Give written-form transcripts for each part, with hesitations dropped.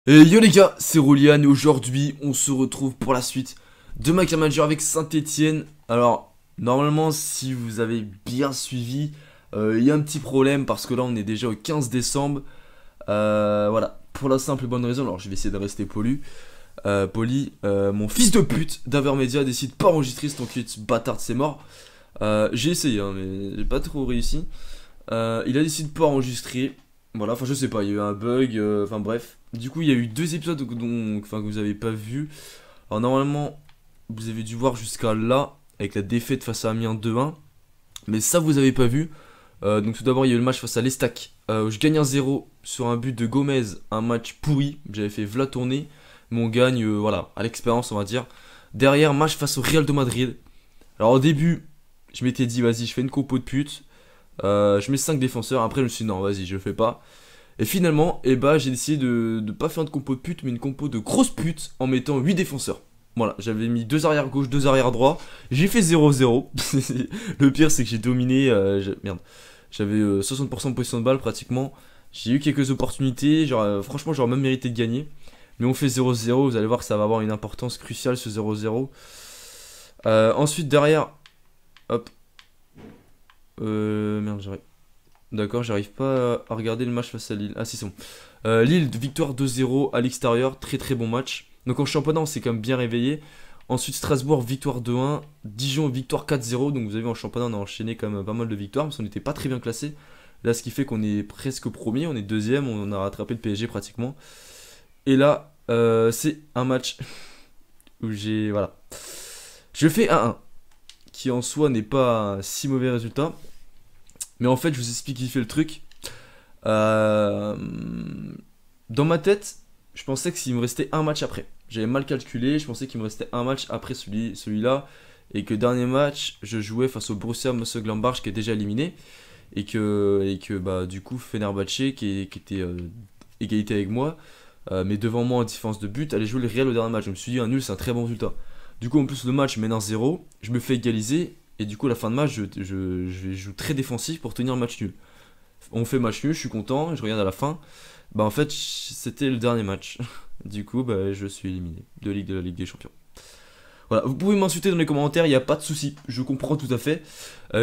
Et yo les gars, c'est Roulian et aujourd'hui on se retrouve pour la suite de ma Manager avec Saint-Etienne. Alors normalement si vous avez bien suivi, il y a un petit problème parce que là on est déjà au 15 décembre. Voilà, pour la simple et bonne raison, alors je vais essayer de rester poli, mon fils de pute d'Avermedia décide de pas enregistrer cet enculé de ce bâtard, c'est mort. J'ai essayé hein, mais j'ai pas trop réussi. Il a décidé de pas enregistrer. Voilà, enfin je sais pas, il y a eu un bug, enfin bref. Du coup il y a eu deux épisodes que vous avez pas vu. Alors normalement vous avez dû voir jusqu'à là, avec la défaite face à Amiens 2-1. Mais ça vous avez pas vu. Donc tout d'abord il y a eu le match face à l'Estac. Où je gagne 1-0 sur un but de Gomez, un match pourri. J'avais fait v'là tourner. Mais on gagne, voilà, à l'expérience on va dire. Derrière, match face au Real de Madrid. Alors au début, je m'étais dit vas-y je fais une compo de pute. Je mets 5 défenseurs, après je me suis dit non vas-y je le fais pas. Et finalement, eh bah, j'ai décidé de pas faire une compo de pute mais une compo de grosse pute en mettant 8 défenseurs. Voilà, j'avais mis 2 arrière gauche, 2 arrière droit, j'ai fait 0-0. Le pire c'est que j'ai dominé, merde, j'avais 60% de position de balle pratiquement. J'ai eu quelques opportunités, franchement j'aurais même mérité de gagner. Mais on fait 0-0, vous allez voir que ça va avoir une importance cruciale ce 0-0. Ensuite derrière, hop, merde, j'arrive. D'accord, j'arrive pas à regarder le match face à Lille. Ah si, c'est bon. Lille, victoire 2-0 à l'extérieur, très très bon match. Donc en championnat, on s'est quand même bien réveillé. Ensuite, Strasbourg, victoire 2-1. Dijon, victoire 4-0. Donc vous avez vu, en championnat, on a enchaîné quand même pas mal de victoires, parce qu'on n'était pas très bien classé. Là, ce qui fait qu'on est presque premier, on est deuxième, on a rattrapé le PSG pratiquement. Et là, c'est un match où j'ai... Voilà. Je fais 1-1, qui en soi n'est pas un si mauvais résultat. Mais en fait, je vous explique qui fait le truc. Euh, Dans ma tête, je pensais que s'il me restait un match après. J'avais mal calculé, je pensais qu'il me restait un match après celui-là. Et que dernier match, je jouais face au Borussia Mönchengladbach qui est déjà éliminé. Et que bah, du coup, Fenerbahçe, qui était égalité avec moi, mais devant moi en différence de but, allait jouer le Real au dernier match. Je me suis dit, un nul, c'est un très bon résultat. Du coup, en plus, le match mène 1-0. Je me fais égaliser. Et du coup, à la fin de match, je joue très défensif pour tenir le match nul. On fait match nul, je suis content, je regarde à la fin. Bah en fait, c'était le dernier match. Du coup, bah, je suis éliminé de la Ligue des Champions. Voilà, vous pouvez m'insulter dans les commentaires, il n'y a pas de souci, je comprends tout à fait.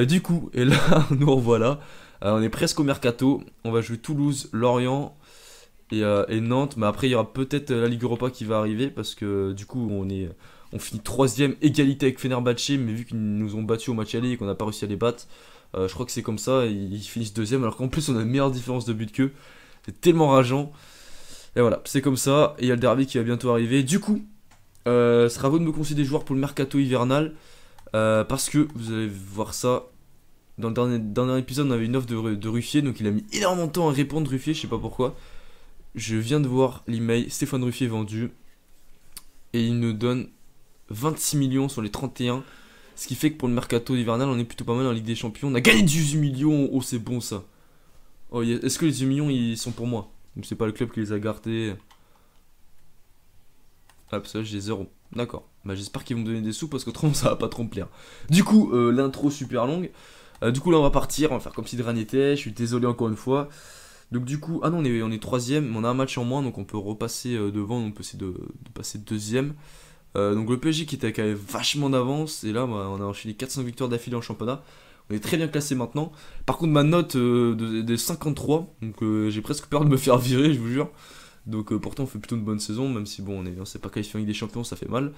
Du coup, et là, nous revoilà. On est presque au mercato. On va jouer Toulouse, Lorient et Nantes. Mais après, il y aura peut-être la Ligue Europa qui va arriver parce que du coup, on finit troisième, égalité avec Fenerbahçe. Mais vu qu'ils nous ont battus au match aller et qu'on n'a pas réussi à les battre, je crois que c'est comme ça. Ils finissent deuxième alors qu'en plus, on a une meilleure différence de but qu'eux. C'est tellement rageant. Et voilà, c'est comme ça. Et il y a le derby qui va bientôt arriver. Du coup, ce sera à vous de me conseiller des joueurs pour le mercato hivernal. Parce que vous allez voir ça. Dans le dernier épisode, on avait une offre de Ruffier. Donc il a mis énormément de temps à répondre, Ruffier. Je sais pas pourquoi. Je viens de voir l'email. Stéphane Ruffier vendu. Et il nous donne 26 millions sur les 31. Ce qui fait que pour le mercato hivernal, on est plutôt pas mal en Ligue des Champions. On a gagné 18 millions. Oh, c'est bon ça. Oh, est-ce que les 18 millions ils sont pour moi? Donc c'est pas le club qui les a gardés. Ah, parce que là j'ai 0. D'accord. Bah j'espère qu'ils vont me donner des sous parce qu'autrement ça va pas trop me plaire. Du coup, l'intro super longue. Du coup là on va partir, on va faire comme si de rien n'était. Je suis désolé encore une fois. Donc du coup, ah non on est troisième, mais on a un match en moins donc on peut repasser devant, on peut essayer de passer deuxième. Donc le PSG qui était quand même vachement d'avance et là bah, on a enchaîné 400 victoires d'affilée en championnat. On est très bien classé maintenant. Par contre ma note de 53, donc j'ai presque peur de me faire virer, je vous jure. Donc pourtant on fait plutôt une bonne saison, même si bon on s'est pas qualifié en Ligue des Champions, ça fait mal.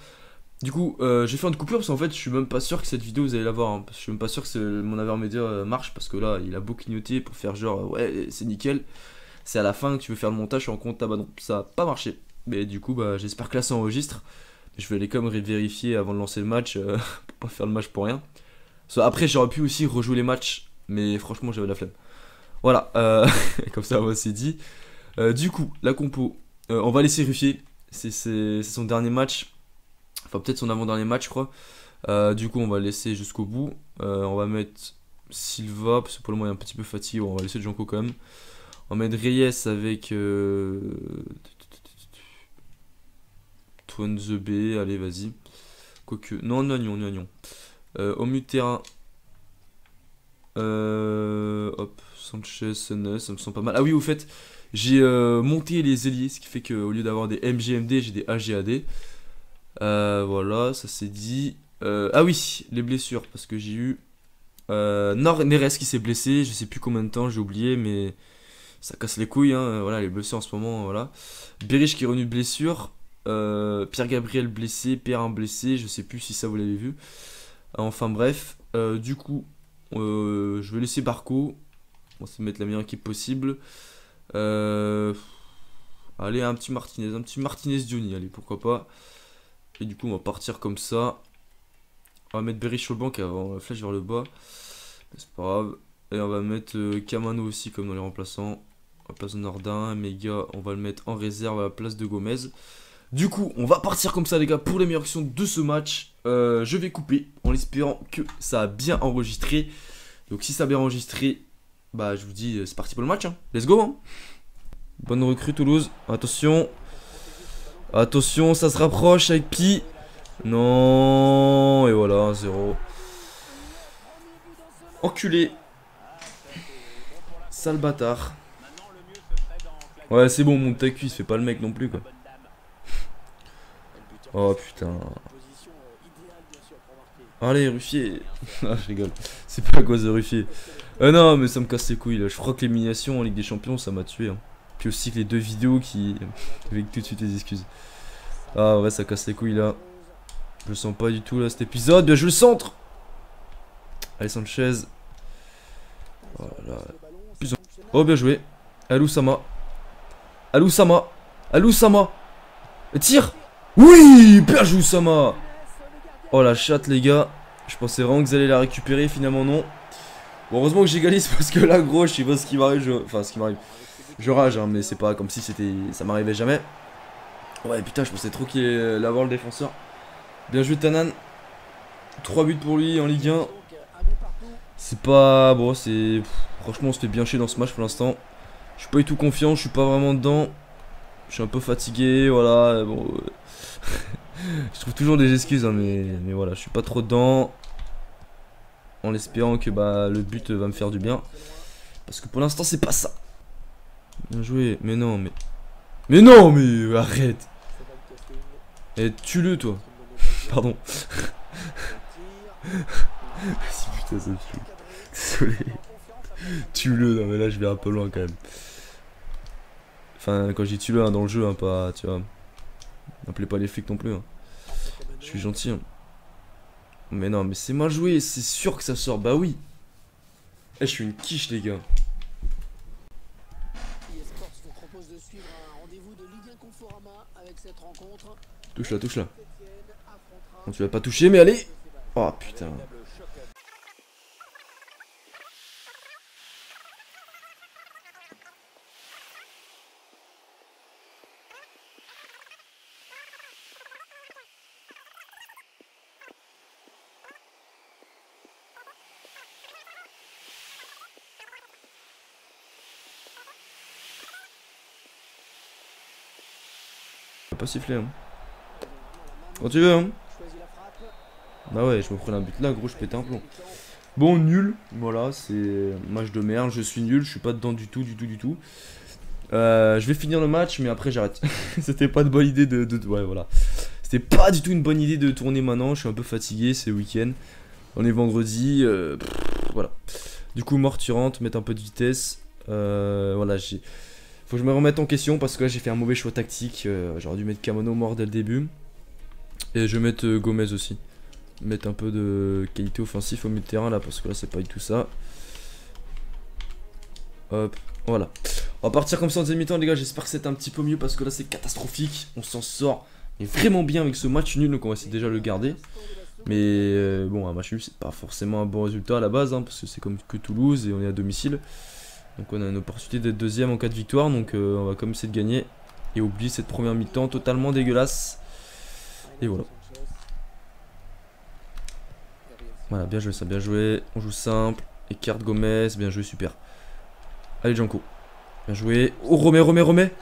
Du coup, j'ai fait une coupure parce qu'en fait je suis même pas sûr que cette vidéo vous allez la voir, hein, parce que je suis même pas sûr que mon Avermedia marche parce que là il a beau clignoter pour faire genre ouais c'est nickel. C'est à la fin que tu veux faire le montage, je suis en compte, ah bah non, ça a pas marché. Mais du coup bah j'espère que là ça enregistre. Je vais aller quand même vérifier avant de lancer le match pour pas faire le match pour rien. Après j'aurais pu aussi rejouer les matchs, mais franchement j'avais la flemme. Voilà, comme ça moi c'est dit. Du coup, la compo, on va laisser Ruffier. C'est son dernier match. Enfin, peut-être son avant-dernier match, je crois. Du coup, on va le laisser jusqu'au bout. On va mettre Silva, parce que pour le moment, il est un petit peu fatigué. Bon, on va laisser Janko quand même. On va mettre Reyes avec Twan the B. Allez, vas-y. Quoique. Non, Nagnon. Au milieu de terrain. Hop, Sanchez, Senez, ça me sent pas mal. Ah oui, au fait, J'ai monté les ailiers, ce qui fait qu'au lieu d'avoir des MGMD, j'ai des AGAD. Voilà, ça c'est dit. Ah oui, les blessures, parce que j'ai eu Neres qui s'est blessé, je sais plus combien de temps, j'ai oublié, mais ça casse les couilles, hein. Voilà, les blessures en ce moment, voilà. Berich qui est revenu de blessure. Pierre Gabriel blessé, Perrin blessé, je sais plus si ça vous l'avez vu. Enfin bref, du coup, je vais laisser Barco. On va se mettre la meilleure équipe possible. Allez, un petit Martinez Diony, allez, pourquoi pas. Et du coup, on va partir comme ça. On va mettre Berich sur le banc avant la flèche vers le bas. C'est pas grave. Et on va mettre Camano aussi, comme dans les remplaçants. À la place de Nordin, Mega, on va le mettre en réserve à la place de Gomez. Du coup, on va partir comme ça, les gars, pour les meilleures actions de ce match. Je vais couper en espérant que ça a bien enregistré. Donc, si ça a bien enregistré, bah, je vous dis, c'est parti pour le match. Hein. Let's go. Hein. Bonne recrue, Toulouse. Attention. Attention, ça se rapproche avec Pi. Non. Et voilà, 1-0. Enculé. Sale bâtard. Ouais, c'est bon, mon tacu, il se fait pas le mec non plus, quoi. Oh putain. Allez, Ruffier. Ah, je rigole. C'est pas à cause de Ruffier. Non, mais ça me casse les couilles là. Je crois que l'élimination en Ligue des Champions, ça m'a tué. Hein. Puis aussi que les deux vidéos qui. Avec tout de suite les excuses. Ah ouais, ça casse les couilles là. Je le sens pas du tout là cet épisode. Bien, je le centre. Allez, Sanchez. Voilà. Oh, bien joué. Alou Sama. Alou Sama. Alou Sama. Tire. Oui, bien joué Sama. Oh la chatte les gars. Je pensais vraiment que vous allez la récupérer, finalement non. Bon, heureusement que j'égalise parce que là gros je sais pas ce qui m'arrive. Enfin ce qui m'arrive. Je rage hein, mais c'est pas comme si c'était. Ça m'arrivait jamais. Ouais putain je pensais trop qu'il allait l'avoir le défenseur. Bien joué Tanan. 3 buts pour lui en Ligue 1. C'est pas. Bon c'est. Franchement on se fait bien chier dans ce match pour l'instant. Je suis pas du tout confiant, je suis pas vraiment dedans. Je suis un peu fatigué, voilà. Bon. Je trouve toujours des excuses, hein, mais voilà, je suis pas trop dedans. En espérant que bah, le but va me faire du bien. Parce que pour l'instant, c'est pas ça. Bien joué, mais non, mais. Mais non, mais arrête. Eh, tue-le, toi. Pardon. Si putain, ça me fait. Désolé. Tue-le, non, mais là, je vais un peu loin quand même. Enfin, quand je dis tue-le hein, dans le jeu, hein, pas. Tu vois. N'appelez pas les flics non plus. Hein. Je suis gentil. Hein. Mais non, mais c'est mal joué. C'est sûr que ça sort. Bah oui. Eh, je suis une quiche, les gars. Touche-la, touche-la. Non, tu vas pas toucher, mais allez. Oh putain. Pas siffler hein. Quand tu veux hein. Bah ouais je me prenais un but là gros je pétais un plomb. Bon nul. Voilà c'est match de merde. Je suis nul. Je suis pas dedans du tout. Je vais finir le match mais après j'arrête. C'était pas de bonne idée de... Ouais voilà. C'était pas du tout une bonne idée de tourner maintenant. Je suis un peu fatigué. C'est week-end. On est vendredi. Voilà. Du coup mort tu rentres. Mettre un peu de vitesse. Voilà j'ai... Faut que je me remette en question parce que là j'ai fait un mauvais choix tactique. J'aurais dû mettre Camano mort dès le début. Et je vais mettre Gomez aussi. Mettre un peu de qualité offensive au milieu de terrain là parce que là c'est pas du tout ça. Hop, voilà. On va partir comme ça en deuxième mi-temps les gars. J'espère que c'est un petit peu mieux parce que là c'est catastrophique. On s'en sort mais vraiment bien avec ce match nul donc on va essayer déjà de le garder. Mais bon un match nul c'est pas forcément un bon résultat à la base hein, parce que c'est comme que Toulouse et on est à domicile. Donc on a une opportunité d'être deuxième en cas de victoire. Donc on va comme essayer de gagner. Et oublier cette première mi-temps totalement dégueulasse. Et voilà. Voilà, bien joué ça, bien joué. On joue simple. Écarte Gomez, bien joué, super. Allez Janko. Bien joué. Oh remets.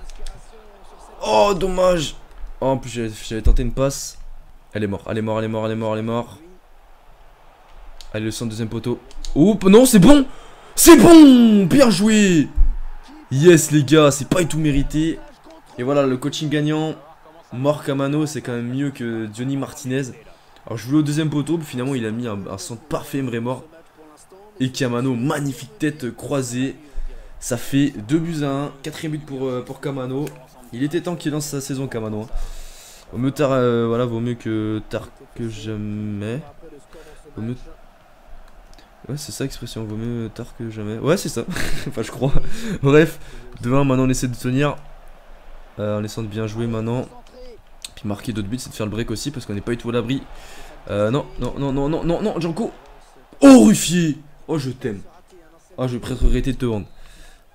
Oh dommage. Oh, en plus j'avais tenté une passe. Elle est morte, elle est morte. Allez le centre deuxième poteau. Oups, non c'est bon. C'est bon. Bien joué. Yes les gars, c'est pas du tout mérité. Et voilà, le coaching gagnant. Mort Camano, c'est quand même mieux que Johnny Martinez. Alors je voulais au deuxième poteau, puis finalement il a mis un centre parfait, Mort. Et Camano, magnifique tête croisée. Ça fait 2 buts à 1. Quatrième but pour Camano. Il était temps qu'il lance sa saison, Camano. Hein. Vaut mieux tard, voilà, vaut mieux que tard que jamais. Vaut mieux... Ouais, c'est ça l'expression, vaut mieux tard que jamais. Ouais, c'est ça. Enfin, je crois. Bref, 2-1, maintenant on essaie de tenir. On essaie de bien jouer maintenant. Puis marquer d'autres buts, c'est de faire le break aussi, parce qu'on n'est pas du tout à l'abri. Non, non, non, non, non, non, non, Janko. Oh, Ruffier. Oh, je t'aime. Oh, je vais presque regretter de te vendre.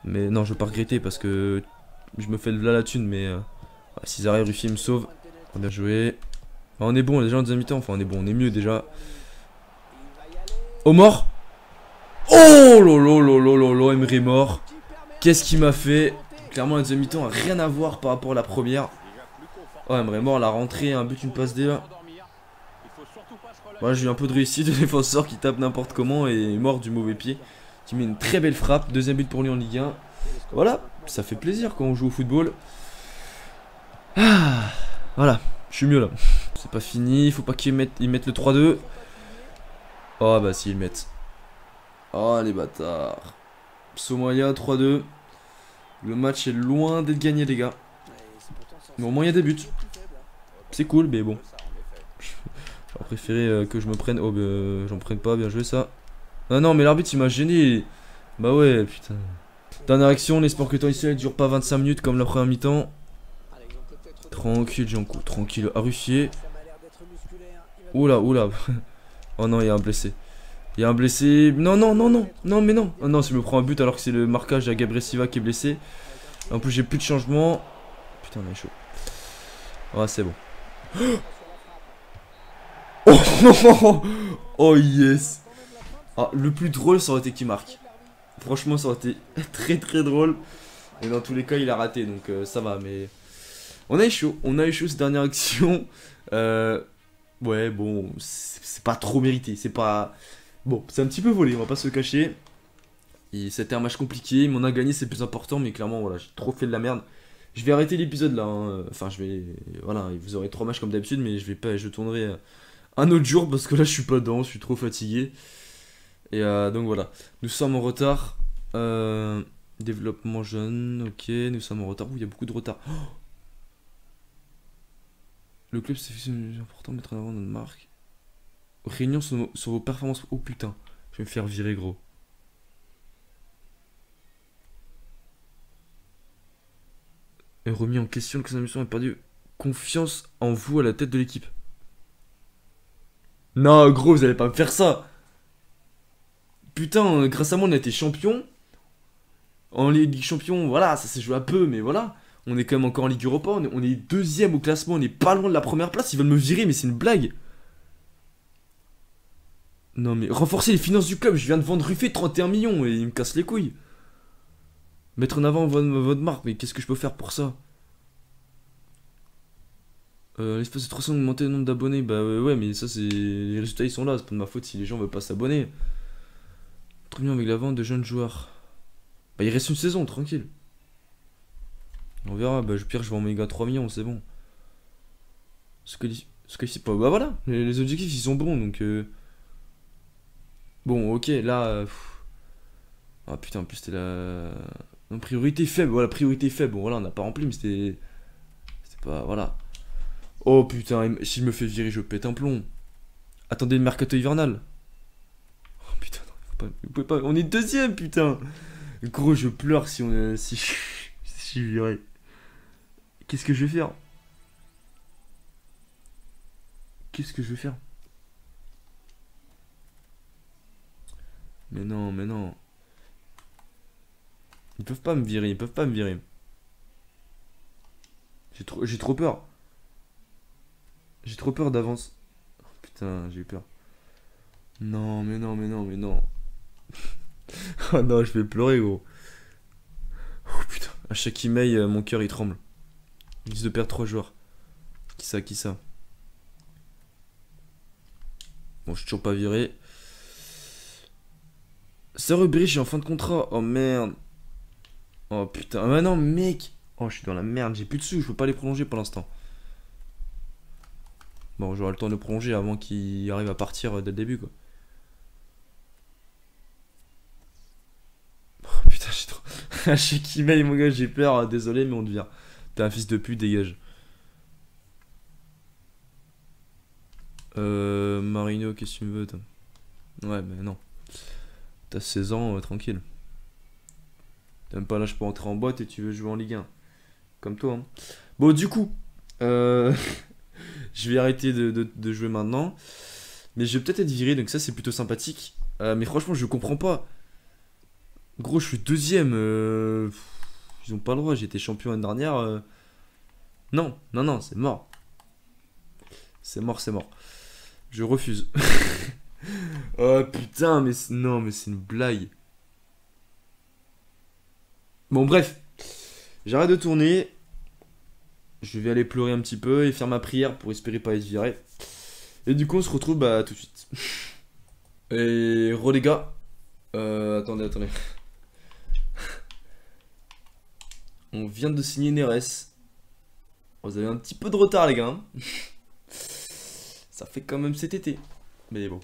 Mais non, je vais pas regretter, parce que je me fais de là la thune, mais... si Zara et Ruffier me sauvent, bien joué. On est bon, déjà en deuxième mi-temps, enfin on est bon, on est mieux déjà. Oh, mort. Oh lolo, Emery mort. Qu'est-ce qu'il m'a fait? Clairement la deuxième mi-temps a rien à voir par rapport à la première. Oh, Emery mort, la rentrée, un but, une passe D là. Voilà, j'ai eu un peu de réussite, le défenseur qui tape n'importe comment et est mort du mauvais pied. Qui met une très belle frappe, deuxième but pour lui en Ligue 1. Voilà, ça fait plaisir quand on joue au football. Ah, voilà, je suis mieux là. C'est pas fini, il faut pas qu'ils mettent le 3-2. Oh bah si, ils le mettent. Oh les bâtards. Somalia 3-2. Le match est loin d'être gagné les gars. Mais au moins il y a des buts. C'est cool mais bon. J'aurais préféré que je me prenne. Oh bah j'en prenne pas, bien joué ça. Ah non mais l'arbitre il m'a gêné. Bah ouais putain. Dernière action, on espère que le temps ici ne dure pas 25 minutes comme la première mi-temps. Tranquille Janko, tranquille. Ruffier. Oula, oula. Oh non il y a un blessé. Il y a un blessé. Non, non, non, non. Non, mais non. Oh non, si je me prends un but alors que c'est le marquage à Gabriel Silva qui est blessé. En plus, j'ai plus de changement. Putain, on est chaud. Ah, c'est bon. Oh, oh yes. Ah, le plus drôle, ça aurait été qui marque. Franchement, ça aurait été très très drôle. Et dans tous les cas, il a raté. Donc, ça va. Mais on a eu chaud. On a eu chaud cette dernière action. Ouais, bon. C'est pas trop mérité. C'est pas. Bon, c'est un petit peu volé, on va pas se le cacher. C'était un match compliqué, mais on a gagné, c'est le plus important, mais clairement, voilà, j'ai trop fait de la merde. Je vais arrêter l'épisode là, hein. Enfin, je vais. Voilà, vous aurez 3 matchs comme d'habitude, mais je vais pas. Je tournerai un autre jour parce que là, je suis pas dedans, je suis trop fatigué. Et donc voilà, nous sommes en retard. Développement jeune, ok, nous sommes en retard. Ouh, il y a beaucoup de retard. Oh, le club, c'est important de mettre en avant notre marque. Réunion sur vos performances. Oh putain, je vais me faire virer, gros. Et remis en question, que mission a perdu confiance en vous à la tête de l'équipe. Non, gros, vous allez pas me faire ça. Putain, grâce à moi, on a été champion. En Ligue Champion, voilà, ça s'est joué un peu, mais voilà. On est quand même encore en Ligue Europa. On est deuxième au classement, on est pas loin de la première place. Ils veulent me virer, mais c'est une blague. Non, mais renforcer les finances du club. Je viens de vendre Ruffet 31 millions et il me casse les couilles. Mettre en avant votre marque, mais qu'est-ce que je peux faire pour ça? L'espace de 300 augmenter le nombre d'abonnés. Bah ouais, mais ça c'est. Les résultats ils sont là, c'est pas de ma faute si les gens veulent pas s'abonner. Très bien avec la vente de jeunes joueurs. Bah il reste une saison, tranquille. On verra, bah pire je vais en méga 3 millions, c'est bon. Ce que ici pas. Bah voilà, les objectifs ils sont bons donc. Bon ok là. Ah putain en plus c'était la. Non, priorité faible, voilà, priorité faible. Bon voilà, on n'a pas rempli, mais c'était. C'était pas. Voilà. Oh putain, si je me fais virer, je pète un plomb. Attendez le mercato hivernal. Oh putain, non, vous pouvez pas. On est deuxième, putain. Gros, je pleure si on si je suis viré. Qu'est-ce que je vais faire? Qu'est-ce que je vais faire? Mais non, mais non. Ils peuvent pas me virer, ils peuvent pas me virer. J'ai trop peur. J'ai trop peur d'avance. Oh, putain, j'ai eu peur. Non, mais non, mais non, mais non. Oh non, je vais pleurer, gros. Oh putain, à chaque email, mon cœur il tremble. Ils disent de perdre 3 joueurs. Qui ça, qui ça? Bon, je suis toujours pas viré. C'est Ribéry, je suis en fin de contrat. Oh merde. Oh putain, ah non mec. Oh je suis dans la merde, j'ai plus de sous, je peux pas les prolonger pour l'instant. Bon j'aurai le temps de prolonger avant qu'il arrive à partir dès le début quoi. Oh putain j'ai trop... Je sais qui mail mon gars, j'ai peur, désolé mais on te vire. T'es un fils de pute, dégage. Marino, qu'est-ce que tu me veux toi? Ouais mais non. T'as 16 ans, tranquille. T'as même pas l'âge pour entrer en boîte et tu veux jouer en Ligue 1. Comme toi hein. Bon du coup, je vais arrêter de jouer maintenant. Mais je vais peut-être être viré, donc ça c'est plutôt sympathique. Mais franchement je comprends pas. Gros je suis deuxième. Ils ont pas le droit, j'ai été champion l'année dernière. Non, non, non, c'est mort. C'est mort, c'est mort. Je refuse. Oh putain, mais non, mais c'est une blague. Bon bref, j'arrête de tourner. Je vais aller pleurer un petit peu et faire ma prière pour espérer pas être viré. Et du coup on se retrouve bah tout de suite. Et re les gars. Attendez, attendez. On vient de signer Neres. Vous avez un petit peu de retard les gars hein. Ça fait quand même cet été. Mais bon.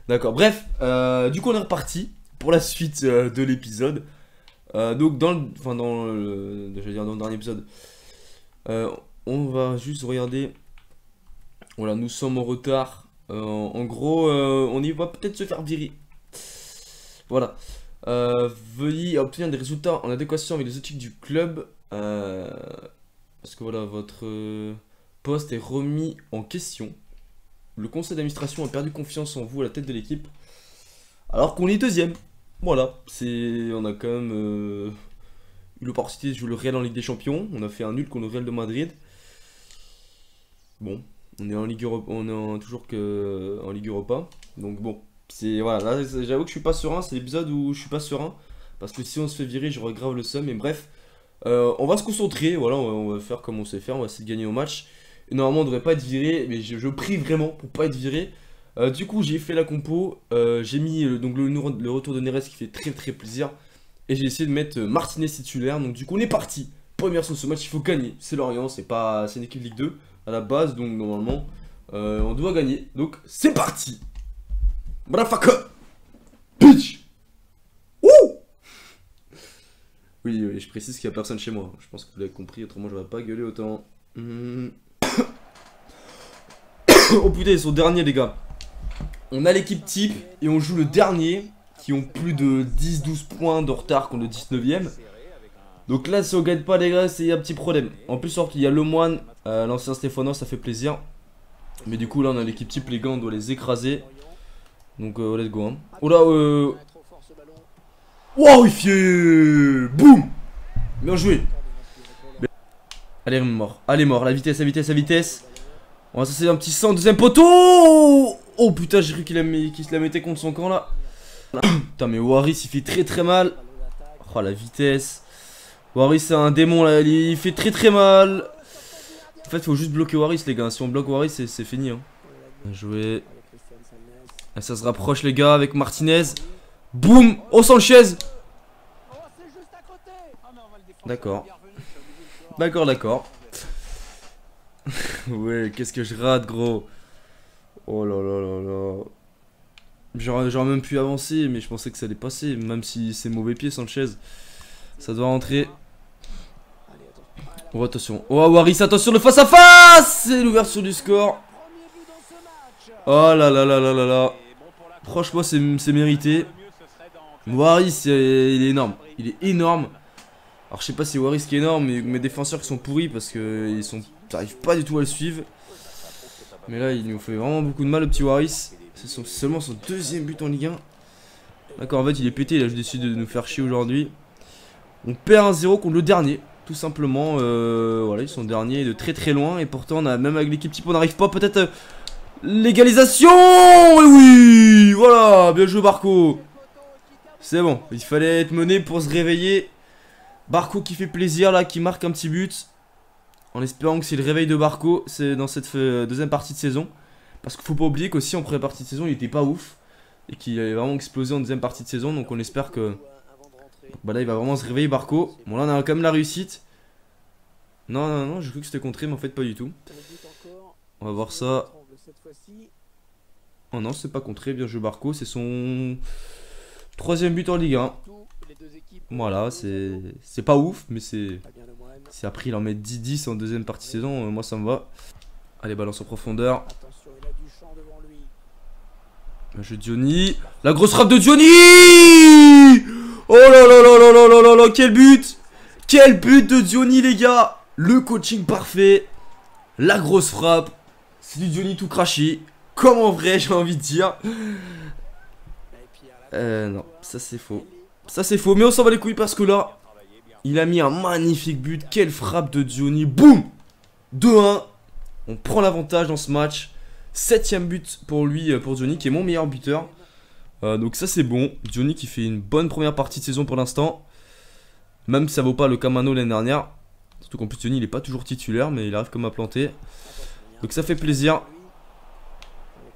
D'accord, bref, du coup on est reparti pour la suite de l'épisode. Donc dans le, enfin dans le, je veux dire dans le dernier épisode, on va juste regarder. Voilà, nous sommes en retard. En gros, on y va peut-être se faire virer. Voilà. Veuillez obtenir des résultats en adéquation avec les objectifs du club. Parce que voilà, votre poste est remis en question. Le conseil d'administration a perdu confiance en vous à la tête de l'équipe. Alors qu'on est deuxième. Voilà, on a quand même eu l'opportunité de jouer le Real en Ligue des Champions. On a fait un nul contre le Real de Madrid. Bon, on est en Ligue Europa, toujours que en Ligue Europa. Donc bon, voilà, là j'avoue que je suis pas serein, c'est l'épisode où je suis pas serein parce que si on se fait virer, j'aurais grave le seum. Mais bref, on va se concentrer, voilà, on va faire comme on sait faire, on va essayer de gagner au match. Et normalement on devrait pas être viré, mais je prie vraiment pour pas être viré. Du coup j'ai fait la compo, j'ai mis donc le retour de Neres qui fait très très plaisir. Et j'ai essayé de mettre Martinez titulaire, donc du coup on est parti. Première sur ce match, il faut gagner, c'est Lorient, c'est une équipe Ligue 2 à la base, donc normalement on doit gagner. Donc c'est parti. Motherfucker bitch. Wouh. Oui, je précise qu'il n'y a personne chez moi, je pense que vous l'avez compris, autrement j'aurais pas gueulé autant. Oh putain, ils sont derniers les gars. On a l'équipe type et on joue le dernier qui ont plus de 10-12 points de retard contre le 19ème. Donc là si on gagne pas les gars c'est un petit problème. En plus il y a Lemoine, l'ancien Stéphanois, ça fait plaisir. Mais du coup là on a l'équipe type, les gars on doit les écraser. Donc let's go hein. Oh là wow il fait boum. Bien joué. Allez mort, allez mort, la vitesse, la vitesse, la vitesse. On va essayer un petit 100, deuxième poteau. Oh putain j'ai cru qu'il se la mettait contre son camp là. Putain mais Waris il fait très très mal. Oh la vitesse. Waris c'est un démon là, il fait très très mal. En fait faut juste bloquer Waris les gars, si on bloque Waris c'est fini hein. Bien joué. Et ça se rapproche les gars avec Martinez. Boum. Oh Sanchez. D'accord. D'accord, d'accord. Ouais, qu'est-ce que je rate, gros. Oh là là là là. J'aurais même pu avancer, mais je pensais que ça allait passer. Même si c'est mauvais pied, Sanchez. Ça doit rentrer. Oh, attention. Oh, Waris, attention, le face-à-face. C'est l'ouverture du score. Oh là là là là là là. Franchement, c'est mérité. Waris, il est énorme. Il est énorme. Alors je sais pas si Waris qui est énorme, mais mes défenseurs qui sont pourris parce que j'arrive pas du tout à le suivre. Mais là il nous fait vraiment beaucoup de mal le petit Waris. C'est seulement son deuxième but en Ligue 1. D'accord, en fait il est pété, il a décidé de nous faire chier aujourd'hui. On perd 1-0 contre le dernier, tout simplement. Voilà, ils sont derniers de très très loin. Et pourtant on a, même avec l'équipe type on n'arrive pas peut-être l'égalisation. Et oui, voilà, bien joué Barco. C'est bon, il fallait être mené pour se réveiller. Barco qui fait plaisir là, qui marque un petit but. En espérant que c'est le réveil de Barco, c'est dans cette deuxième partie de saison. Parce qu'il faut pas oublier qu'aussi en première partie de saison il était pas ouf. Et qu'il avait vraiment explosé en deuxième partie de saison. Donc on espère que Bah là il va vraiment se réveiller Barco. Bon là on a quand même la réussite. Non non non, j'ai cru que c'était contré mais en fait pas du tout. On va voir ça. Oh non c'est pas contré, bien joué Barco, c'est son 3ème but en Ligue 1. Voilà, c'est pas ouf mais c'est après il en met 10-10 en deuxième partie saison, moi ça me va. Allez balance en profondeur. Un jeu de Diony. La grosse frappe de Diony. Oh là là là là là là là là, quel but! Quel but de Diony les gars! Le coaching parfait. La grosse frappe. C'est du Diony tout craché. Comme en vrai j'ai envie de dire. Non, ça c'est faux. Ça c'est faux, mais on s'en va les couilles parce que là, il a mis un magnifique but. Quelle frappe de Diony. Boum! 2-1. On prend l'avantage dans ce match. 7ème but pour lui, pour Diony, qui est mon meilleur buteur. Donc ça c'est bon. Diony qui fait une bonne première partie de saison pour l'instant. Même si ça vaut pas le Camano l'année dernière. Surtout qu'en plus Diony il est pas toujours titulaire, mais il arrive comme à planter. Donc ça fait plaisir.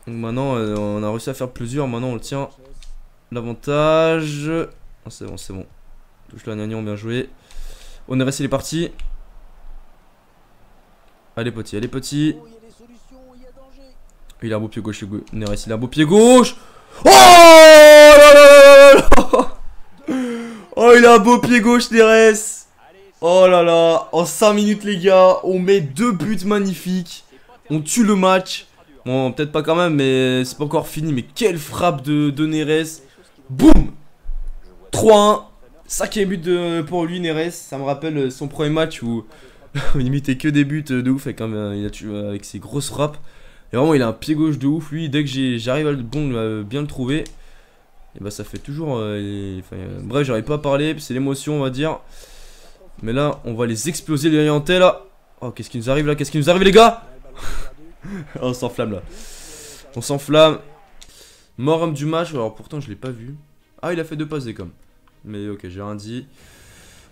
Donc maintenant on a réussi à faire plusieurs. Maintenant on le tient. L'avantage. Oh, c'est bon, c'est bon. Touche la Nagnon, bien joué. On est resté les parties. Allez petit, allez petit. Il a un beau pied gauche, Neres, il a un beau pied gauche. Oh là là là là. Oh, il a un beau pied gauche, Neres. Oh là là. En 5 minutes, les gars, on met 2 buts magnifiques. On tue le match. Bon, peut-être pas quand même, mais c'est pas encore fini. Mais quelle frappe de Neres. Boum. 3-1. 5ème but pour lui, Neres. Ça me rappelle son premier match où il imitait que des buts de ouf avec ses grosses frappes. Et vraiment il a un pied gauche de ouf lui. Dès que j'arrive à bien le trouver, et bah ça fait toujours bref, j'arrive pas à parler, c'est l'émotion on va dire. Mais là on va les exploser les Orientais là. Oh qu'est-ce qui nous arrive là? Qu'est-ce qui nous arrive les gars? On s'enflamme là. On s'enflamme. Mort homme du match. Alors pourtant je l'ai pas vu. Ah il a fait 2 passes des com. Mais ok j'ai rien dit.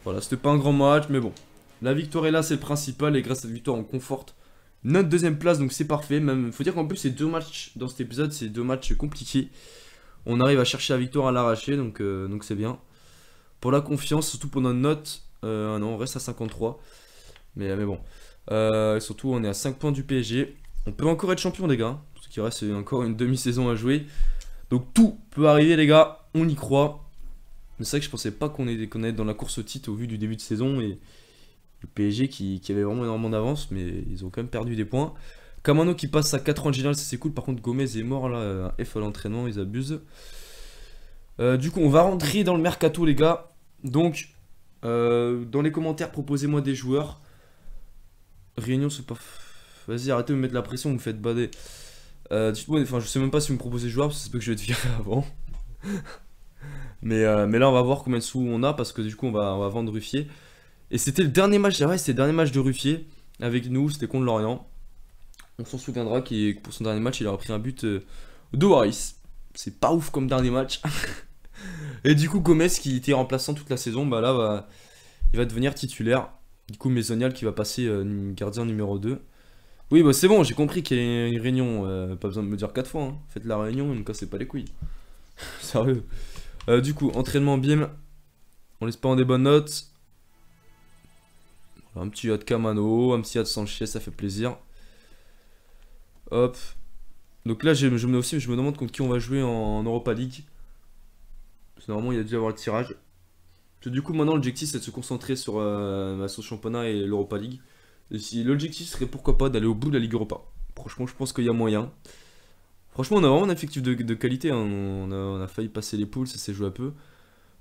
Voilà c'était pas un grand match mais bon. La victoire est là, c'est le principal, et grâce à cette victoire, on conforte notre 2ème place, donc c'est parfait. Même, faut dire qu'en plus, ces 2 matchs dans cet épisode, c'est 2 matchs compliqués. On arrive à chercher la victoire à l'arracher, donc c'est bien. Pour la confiance, surtout pour notre note, non, on reste à 53. Mais bon, surtout, on est à 5 points du PSG. On peut encore être champion, les gars, parce qu'il reste encore une demi-saison à jouer. Donc tout peut arriver, les gars, on y croit. Mais c'est vrai que je pensais pas qu'on allait dans la course au titre au vu du début de saison et le PSG qui avait vraiment énormément d'avance, mais ils ont quand même perdu des points. Camano qui passe à 4 ans de général, ça c'est cool. Par contre, Gomez est mort là, un F à l'entraînement, ils abusent. Du coup, on va rentrer dans le mercato, les gars. Donc, dans les commentaires, proposez-moi des joueurs. Réunion, c'est pas. Vas-y, arrêtez de me mettre la pression, vous me faites bader. Dites-moi, enfin, je sais même pas si vous me proposez des joueurs, parce que c'est pas que je vais te virer avant. mais là, on va voir combien de sous on a, parce que du coup, on va vendre Ruffier. Et c'était le dernier match, c'est vrai, c'était le dernier match de Ruffier avec nous, c'était contre Lorient. On s'en souviendra que pour son dernier match, il a pris un but de Waris. C'est pas ouf comme dernier match. Et du coup, Gomez qui était remplaçant toute la saison, bah là, il va devenir titulaire. Du coup, Maisonial qui va passer gardien numéro 2. Oui, bah c'est bon, j'ai compris qu'il y a une réunion. Pas besoin de me dire 4 fois. Hein. Faites la réunion, ne me cassez pas les couilles. Sérieux. Du coup, entraînement bim. On laisse pas en des bonnes notes. Un petit Yad Camano, un petit Yad Sanchez, ça fait plaisir. Hop. Donc là, je me demande contre qui on va jouer en Europa League. Parce que normalement, il y a dû y avoir le tirage. Parce que du coup, maintenant, l'objectif, c'est de se concentrer sur son championnat et l'Europa League. Et si l'objectif serait pourquoi pas d'aller au bout de la Ligue Europa. Franchement, je pense qu'il y a moyen. Franchement, on a vraiment un effectif de qualité. Hein. On a failli passer les poules, ça s'est joué un peu.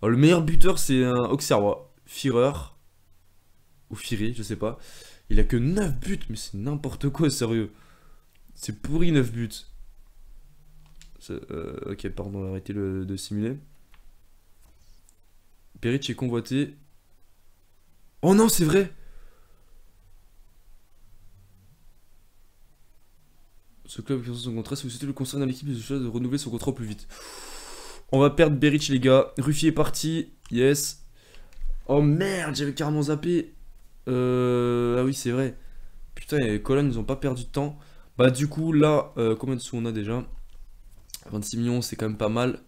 Alors, le meilleur buteur, c'est un Auxerrois. Führer. Ou Firé, je sais pas. Il a que 9 buts, mais c'est n'importe quoi, sérieux. C'est pourri 9 buts. Ok, pardon, arrêtez de simuler. Peric est convoité. Oh non, c'est vrai. Ce club a son contrat, si vous souhaitez le concernant l'équipe, il de renouveler son contrat au plus vite. On va perdre Beric, les gars. Ruffier est parti. Yes. Oh merde, j'avais carrément zappé. Ah oui, c'est vrai. Putain, les colonnes, ils ont pas perdu de temps. Bah, du coup, là, combien de sous on a déjà? 26 millions, c'est quand même pas mal.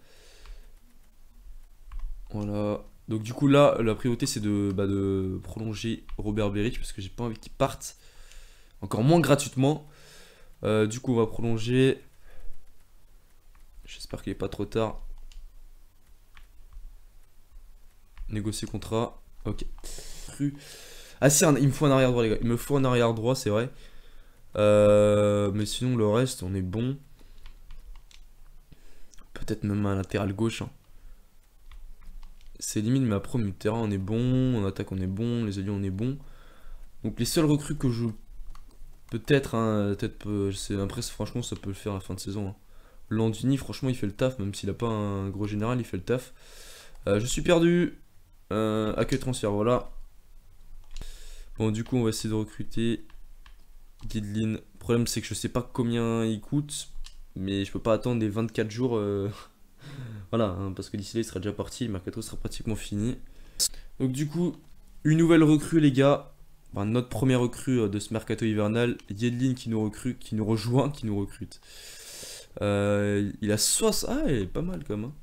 Voilà. Donc du coup là, la priorité c'est de prolonger Robert Beric parce que j'ai pas envie qu'il parte. Encore moins gratuitement. Du coup on va prolonger. J'espère qu'il est pas trop tard. Négocier contrat. Ok. Ah si, il me faut un arrière droit les gars. Il me faut un arrière droit, c'est vrai. Mais sinon le reste on est bon. Peut-être même un latéral gauche. Hein. C'est limite, mais après, au milieu de terrain, on est bon. En attaque, on est bon. Les alliés, on est bon. Donc, les seuls recrues que je. Peut-être, hein, après, franchement, ça peut le faire à la fin de saison. Hein. Landini, franchement, il fait le taf. Même s'il a pas un gros général, il fait le taf. Je suis perdu. Accueil transfert, voilà. Bon, du coup, on va essayer de recruter Guideline. Le problème, c'est que je sais pas combien il coûte. Mais je peux pas attendre les 24 jours. Voilà, hein, parce que d'ici là il sera déjà parti, le mercato sera pratiquement fini. Donc du coup, une nouvelle recrue les gars. Enfin, notre première recrue de ce mercato hivernal, Yedlin qui nous rejoint, qui nous recrute. Il a 60... Ah, il est pas mal quand même. Hein.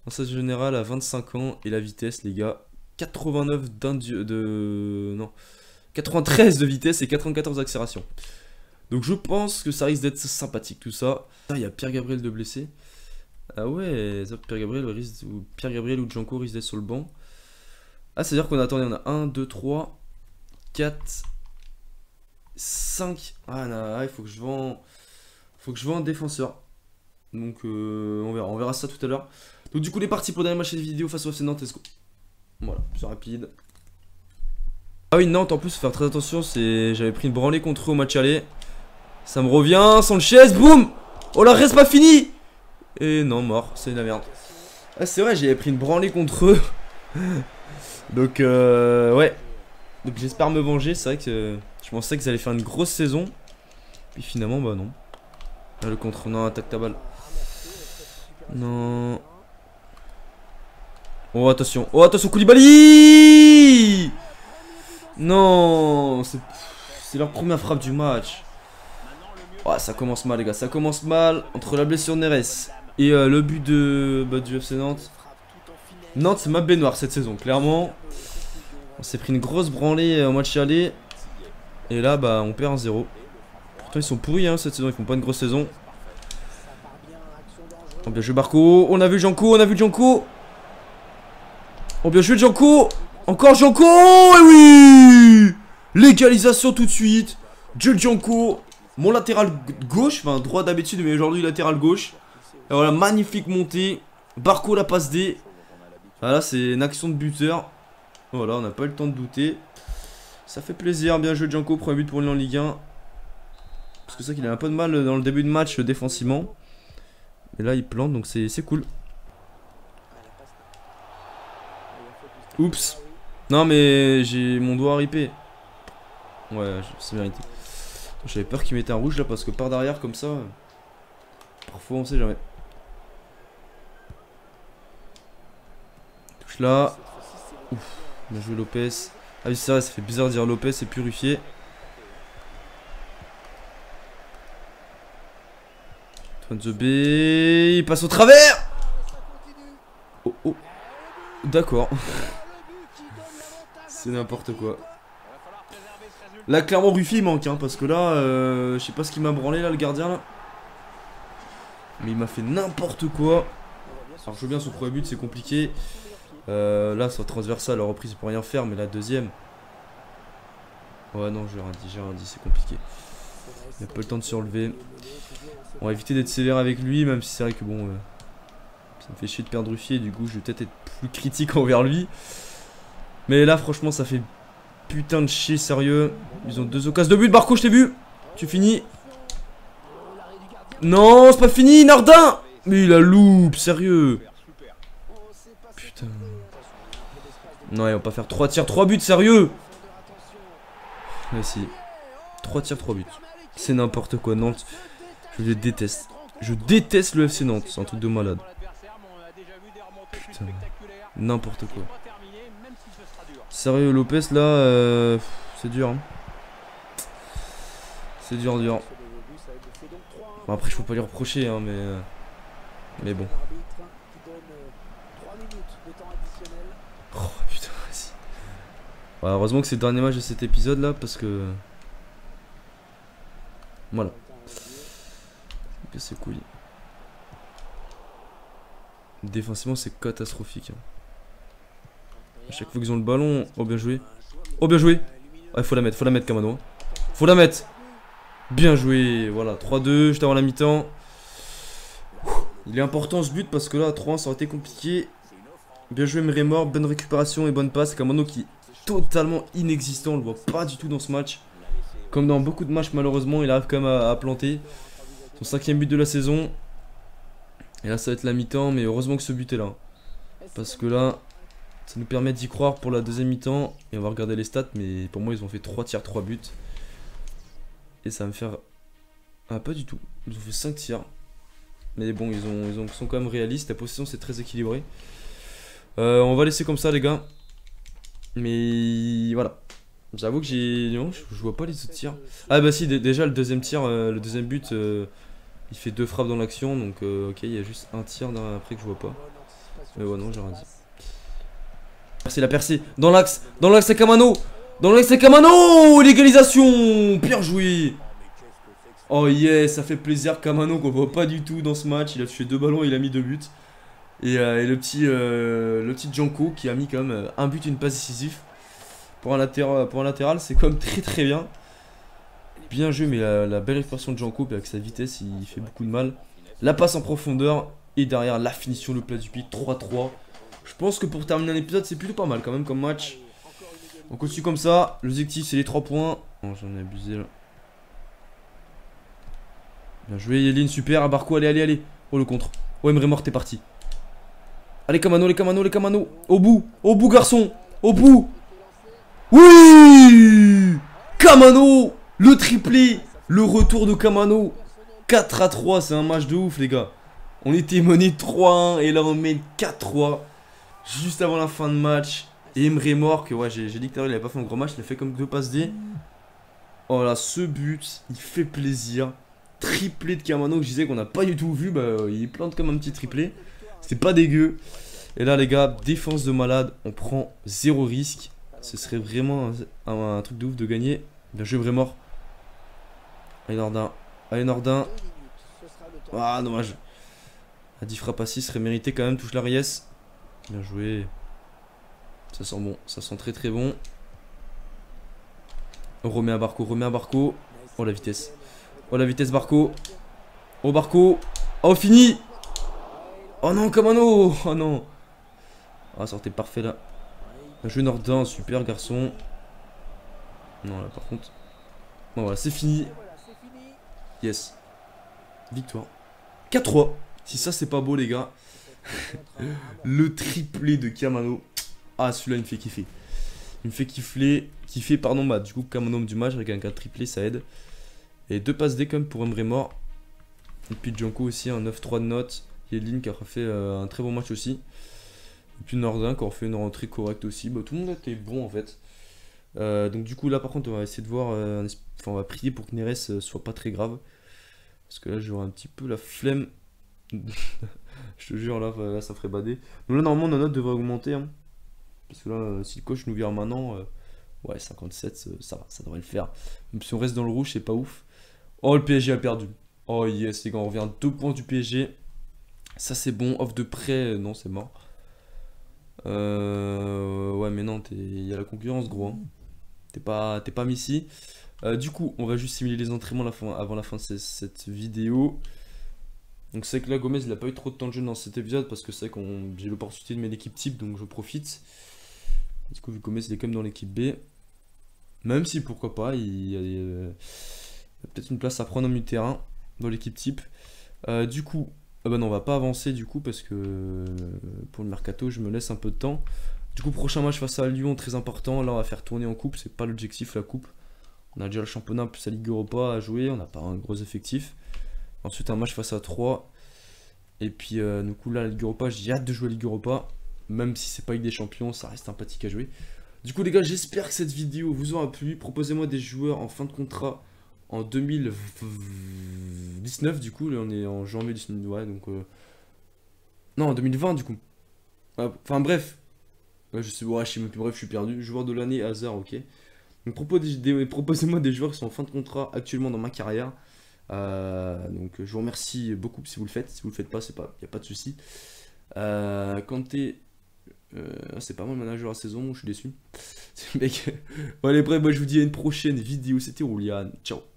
Ancien général à 25 ans et la vitesse les gars. 89 Non. 93 de vitesse et 94 d'accélération. Donc je pense que ça risque d'être sympathique tout ça. Il y a Pierre Gabriel de blessé. Ah ouais, Pierre Gabriel ou Django risquent d'être sur le banc. Ah, c'est-à-dire qu'on attendait, on a 1, 2, 3, 4, 5. Ah, non, il faut que je vende. Faut que je vende un défenseur. Donc, on verra ça tout à l'heure. Donc, du coup, les parties pour le dernier match de vidéo face au FC Nantes. Let's go. Voilà, c'est rapide. Ah oui, Nantes, en plus, faut faire très attention. J'avais pris une branlée contre eux au match aller. Ça me revient. Sanchez, boum. Oh, la reste pas fini. Et non, mort, c'est de la merde. Ah, c'est vrai, j'avais pris une branlée contre eux. Donc, ouais. Donc, j'espère me venger. C'est vrai que je pensais qu'ils allaient faire une grosse saison. Puis finalement, bah non. Ah, le contre, non, attaque ta balle. Non. Oh, attention. Oh, attention, Koulibaly. Non. C'est leur première frappe du match. Oh, ça commence mal, les gars. Ça commence mal. Entre la blessure de Neres et le but du FC Nantes. Nantes, c'est ma baignoire cette saison, clairement. On s'est pris une grosse branlée au match aller. Et là, bah, on perd 1-0. Pourtant, ils sont pourris hein, cette saison. Ils font pas une grosse saison. Oh, bien joué, Barco. On a vu Janko. Oh, bien joué, Janko. Encore Janko. Et oui. L'égalisation tout de suite. Janko. Mon latéral gauche. Enfin, droit d'habitude, mais aujourd'hui, latéral gauche. Et voilà, magnifique montée. Barco, la passe D. Voilà, c'est une action de buteur. Voilà, on n'a pas eu le temps de douter. Ça fait plaisir, bien joué Janko, premier but pour lui en Ligue 1. Parce que c'est vrai qu'il a un peu de mal dans le début de match défensivement. Et là il plante, donc c'est cool. Oups. Non mais j'ai mon doigt ripé. Ouais, c'est mérité. J'avais peur qu'il mettait un rouge là parce que par derrière comme ça. Parfois on sait jamais. Touche là. Ouf. Bien joué Lopez. Ah oui c'est vrai, ça fait bizarre de dire Lopez et purifié. Antoine Zebé, il passe au travers. Oh oh. D'accord. C'est n'importe quoi. Là clairement Ruffier il manque hein, parce que là je sais pas ce qu'il m'a branlé là le gardien là. Mais il m'a fait n'importe quoi. Alors je veux bien son premier but c'est compliqué. Là sur transversal la reprise il peut rien faire mais la deuxième. Ouais non j'ai rien dit c'est compliqué. Il a pas le temps de se relever. On va éviter d'être sévère avec lui même si c'est vrai que bon ça me fait chier de perdre Ruffier du coup je vais peut-être être plus critique envers lui. Mais là franchement ça fait putain de chier sérieux. Ils ont 2 occasions de but. Barco je t'ai vu. Tu finis. Non c'est pas fini Nardin. Mais il a loupe sérieux. Putain. Non ils vont pas faire 3 tirs 3 buts sérieux. Mais si 3 tirs 3 buts. C'est n'importe quoi Nantes. Je le déteste. Je déteste le FC Nantes. C'est un truc de malade. Putain. N'importe quoi. Sérieux Lopez là c'est dur hein. C'est dur. Bon, après je peux pas lui reprocher hein, mais bon. Oh putain, vas-y. Ouais, heureusement que c'est le dernier match de cet épisode là parce que. Voilà. C'est couilles. Défensivement, c'est catastrophique. Hein. À chaque fois qu'ils ont le ballon. Oh, bien joué. Oh, bien joué. Ouais, faut la mettre, Kamano. Faut la mettre. Bien joué. Voilà, 3-2, juste avant la mi-temps. Il est important ce but parce que là, à 3-1, ça aurait été compliqué. Bien joué, Mrémor. Bonne récupération et bonne passe. Kamano qui est totalement inexistant. On le voit pas du tout dans ce match. Comme dans beaucoup de matchs, malheureusement, il arrive quand même à planter. Son 5ème but de la saison. Et là, ça va être la mi-temps. Mais heureusement que ce but est là. Parce que là, ça nous permet d'y croire pour la deuxième mi-temps. Et on va regarder les stats. Mais pour moi, ils ont fait 3 tirs, 3 buts. Et ça va me faire... Ah, pas du tout. Ils ont fait 5 tirs. Mais bon, ils sont quand même réalistes. La possession, c'est très équilibré. On va laisser comme ça, les gars. Mais voilà. J'avoue que j'ai... Non, je vois pas les autres tirs. Ah bah si, déjà le deuxième tir, le deuxième but, il fait 2 frappes dans l'action. Donc ok, il y a juste un tir après que je vois pas. Mais ouais, non, j'ai rien dit. C'est la percée. Dans l'axe c'est Kamano. Dans l'axe c'est Kamano. L'égalisation. Bien joué. Oh yes, ça fait plaisir. Kamano qu'on voit pas du tout dans ce match. Il a touché 2 ballons, il a mis 2 buts. Et le petit Janko qui a mis quand même un but et une passe décisive. Pour un latéral, c'est quand même très très bien. Bien joué, mais la belle récupération de Janko, avec sa vitesse, il fait beaucoup de mal. La passe en profondeur, et derrière la finition, le plat du pied, 3-3. Je pense que pour terminer un épisode, c'est plutôt pas mal quand même comme match. On continue comme ça, l'objectif c'est les 3 points. Oh, j'en ai abusé là. Bien joué, Yeline, super, Barco, allez. Oh le contre. Oh, Mrémor, t'es parti. Allez, Kamano. Au bout, garçon. Au bout. Oui, Kamano, le triplé, le retour de Kamano. 4-3, c'est un match de ouf les gars. On était mené 3-1 et là on mène 4-3 juste avant la fin de match. Et Mrémor, que ouais, j'ai dit que il avait pas fait un gros match, il a fait comme 2 passes D. Oh là, ce but, il fait plaisir. Triplé de Kamano que je disais qu'on n'a pas du tout vu, bah il plante comme un petit triplé. C'est pas dégueu. Et là les gars, défense de malade, on prend 0 risque. Ce serait vraiment un truc de ouf de gagner. Bien joué, Mrémor. Allez, Nordin. Ah, dommage. À 10 frappes à 6 serait mérité quand même. Touche la Ries. Bien joué. Ça sent bon. Ça sent très très bon. On remet à Barco. Oh, la vitesse. Barco. Oh, Barco. Oh, fini. Oh non, Kamano. Oh non. Ah, sortez parfait là. Bien joué, Nordin. Super, garçon. Non, là, par contre. Bon, voilà, c'est fini. Yes. Victoire. 4-3. Si ça, c'est pas beau, les gars. Le triplé de Kamano. Ah, celui-là, il me fait kiffer. Il me fait kiffer, pardon, bah, du coup, Kamano du match avec un triplé, ça aide. Et 2 passes D comme pour Mrémor. Et puis Janko aussi, un 9-3 de note. Yeline qui a fait un très bon match aussi. Et puis Nordin qui a fait une rentrée correcte aussi. Bah, tout le monde était bon en fait. Donc du coup là par contre on va essayer de voir, enfin on va prier pour que Neres soit pas très grave. Parce que là j'aurai un petit peu la flemme. Je te jure là ça ferait bader. Donc là normalement nos notes devraient augmenter. Hein. Parce que là si le coach nous vire maintenant, ouais 57 ça va, ça devrait le faire. Même si on reste dans le rouge c'est pas ouf. Oh le PSG a perdu. Oh yes les gars on revient 2 points du PSG. Ça c'est bon, off de près, non c'est mort. Ouais mais non, il y a la concurrence gros. Hein. T'es pas Messi. Du coup, on va juste simuler les entraînements avant la fin de cette vidéo. Donc c'est que là, Gomez, il a pas eu trop de temps de jeu dans cet épisode parce que c'est vrai que j'ai l'opportunité de mettre l'équipe type, donc je profite. Du coup, vu que Gomez, il est quand même dans l'équipe B. Même si, pourquoi pas, il y a peut-être une place à prendre au milieu de terrain dans l'équipe type. Du coup, bah non, on va pas avancer du coup parce que pour le mercato, je me laisse un peu de temps. Du coup, prochain match face à Lyon, très important. Là, on va faire tourner en coupe. C'est pas l'objectif, la coupe. On a déjà le championnat plus la Ligue Europa à jouer. On n'a pas un gros effectif. Ensuite, un match face à 3. Et puis, du coup, là, la Ligue Europa, j'ai hâte de jouer à la Ligue Europa. Même si c'est pas Ligue des Champions, ça reste sympathique à jouer. Du coup, les gars, j'espère que cette vidéo vous aura plu. Proposez-moi des joueurs en fin de contrat en 2019. Du coup, là, on est en janvier 2019. Ouais, donc. Non, en 2020, du coup. Enfin, bref. Ouais, je sais, ouais, je sais même plus, bref, je suis perdu. Joueur de l'année, hasard, ok. Donc proposez-moi des joueurs qui sont en fin de contrat actuellement dans ma carrière. Donc je vous remercie beaucoup si vous le faites. Si vous le faites pas, c'est pas, y a pas de souci. Kanté, c'est pas moi le manager à saison, je suis déçu. Mec, bon, allez, bref, moi je vous dis à une prochaine vidéo. C'était Roulian. Ciao.